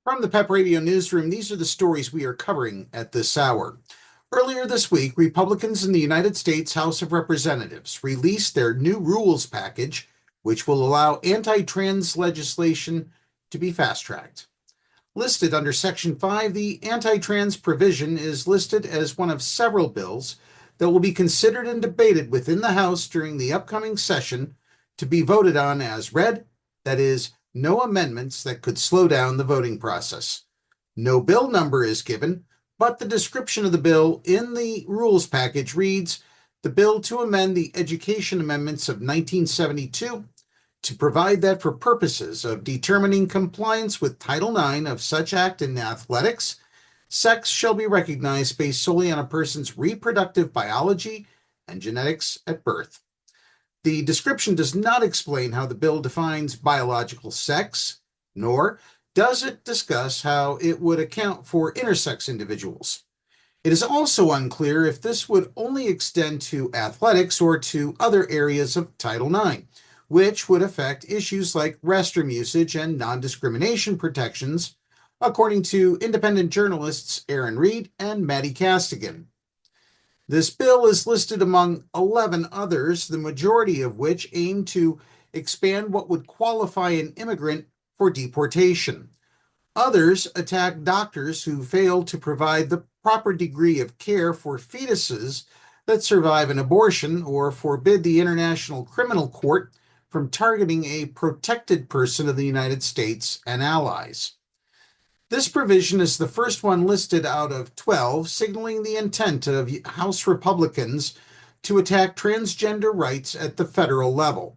From the Pep Radio Newsroom, these are the stories we are covering at this hour. Earlier this week, Republicans in the United States House of Representatives released their new rules package, which will allow anti-trans legislation to be fast-tracked. Listed under Section 5, the anti-trans provision is listed as one of several bills that will be considered and debated within the House during the upcoming session to be voted on as read, that is, no amendments that could slow down the voting process. No bill number is given, but the description of the bill in the rules package reads, "The bill to amend the Education Amendments of 1972 to provide that for purposes of determining compliance with Title IX of such act in athletics, sex shall be recognized based solely on a person's reproductive biology and genetics at birth." The description does not explain how the bill defines biological sex, nor does it discuss how it would account for intersex individuals. It is also unclear if this would only extend to athletics or to other areas of Title IX, which would affect issues like restroom usage and non-discrimination protections, according to independent journalists Aaron Reed and Maddie Castigan. This bill is listed among 11 others, the majority of which aim to expand what would qualify an immigrant for deportation. Others attack doctors who fail to provide the proper degree of care for fetuses that survive an abortion or forbid the International Criminal Court from targeting a protected person of the United States and allies. This provision is the first one listed out of 12, signaling the intent of House Republicans to attack transgender rights at the federal level.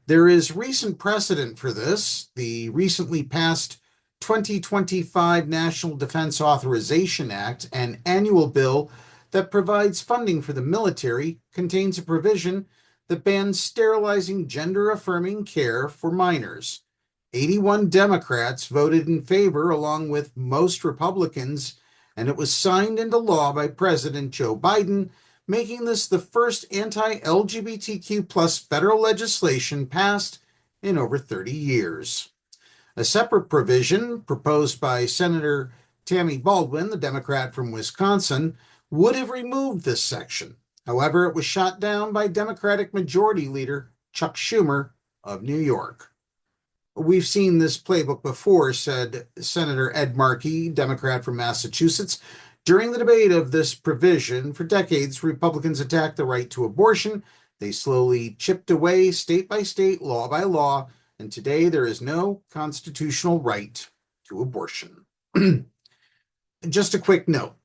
There is recent precedent for this. The recently passed 2025 National Defense Authorization Act, an annual bill that provides funding for the military, contains a provision that bans sterilizing gender-affirming care for minors. 81 Democrats voted in favor, along with most Republicans, and it was signed into law by President Joe Biden, making this the first anti-LGBTQ plus federal legislation passed in over 30 years. A separate provision proposed by Senator Tammy Baldwin, the Democrat from Wisconsin, would have removed this section. However, it was shot down by Democratic Majority Leader Chuck Schumer of New York. "We've seen this playbook before," said Senator Ed Markey, Democrat from Massachusetts. "During the debate of this provision, for decades, Republicans attacked the right to abortion. They slowly chipped away state by state, law by law, and today there is no constitutional right to abortion." Just a quick note.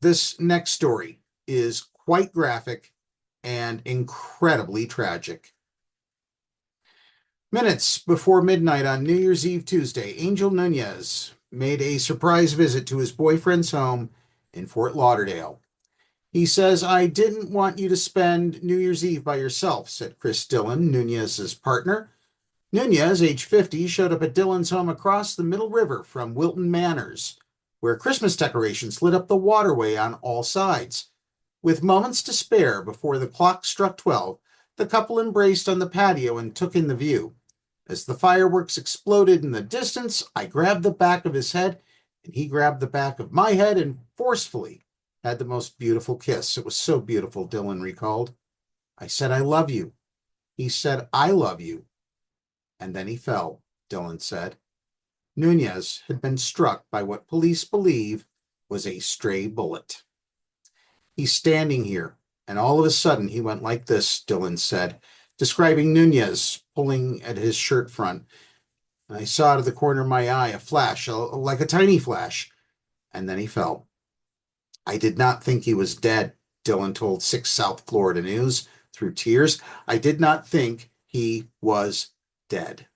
This next story is quite graphic and incredibly tragic. Minutes before midnight on New Year's Eve Tuesday, Angel Nunez made a surprise visit to his boyfriend's home in Fort Lauderdale. "He says, 'I didn't want you to spend New Year's Eve by yourself,'" said Chris Dillon, Nunez's partner. Nunez, age 50, showed up at Dillon's home across the Middle River from Wilton Manors, where Christmas decorations lit up the waterway on all sides. With moments to spare before the clock struck 12, the couple embraced on the patio and took in the view. "As the fireworks exploded in the distance, I grabbed the back of his head, and he grabbed the back of my head and forcefully had the most beautiful kiss. It was so beautiful," Dillon recalled. "I said, 'I love you.' He said, 'I love you.' And then he fell," Dillon said. Nunez had been struck by what police believe was a stray bullet. "He's standing here, and all of a sudden he went like this," Dillon said, describing Nunez pulling at his shirt front. "And I saw out of the corner of my eye a flash, like a tiny flash, and then he fell. I did not think he was dead," Dillon told 6 South Florida News through tears. "I did not think he was dead."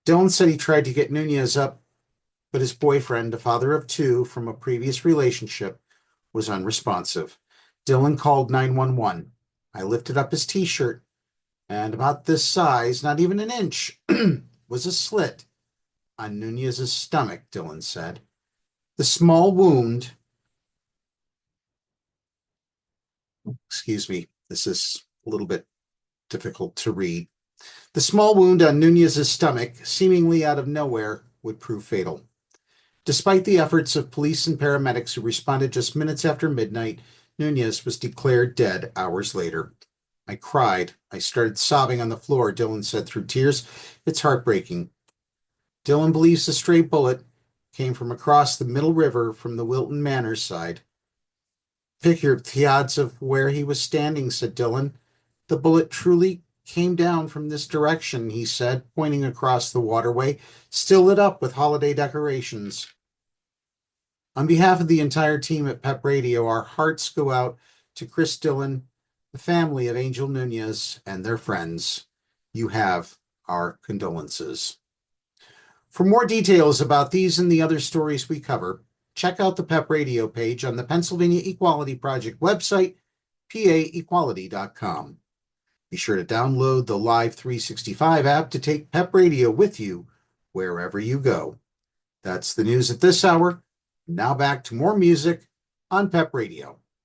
Dillon said he tried to get Nunez up, but his boyfriend, a father of 2 from a previous relationship, was unresponsive. Dillon called 911. "I lifted up his t-shirt, and about this size, not even an inch, was a slit on Nunez's stomach," Dillon said. The small wound, this is a little bit difficult to read. The small wound on Nunez's stomach, seemingly out of nowhere, would prove fatal. Despite the efforts of police and paramedics who responded just minutes after midnight, Nunez was declared dead hours later. I cried. I started sobbing on the floor, Dillon said through tears. It's heartbreaking. Dillon believes the stray bullet came from across the Middle River from the Wilton Manor side. Figure the odds of where he was standing, said Dillon. The bullet truly came down from this direction, he said, pointing across the waterway, still lit up with holiday decorations. On behalf of the entire team at PEP Radio, our hearts go out to Chris Dillon, the family of Angel Nunez, and their friends. You have our condolences. For more details about these and the other stories we cover, check out the PEP Radio page on the Pennsylvania Equality Project website, paequality.com. Be sure to download the Live 365 app to take PEP Radio with you wherever you go. That's the news at this hour. Now back to more music on PEP Radio.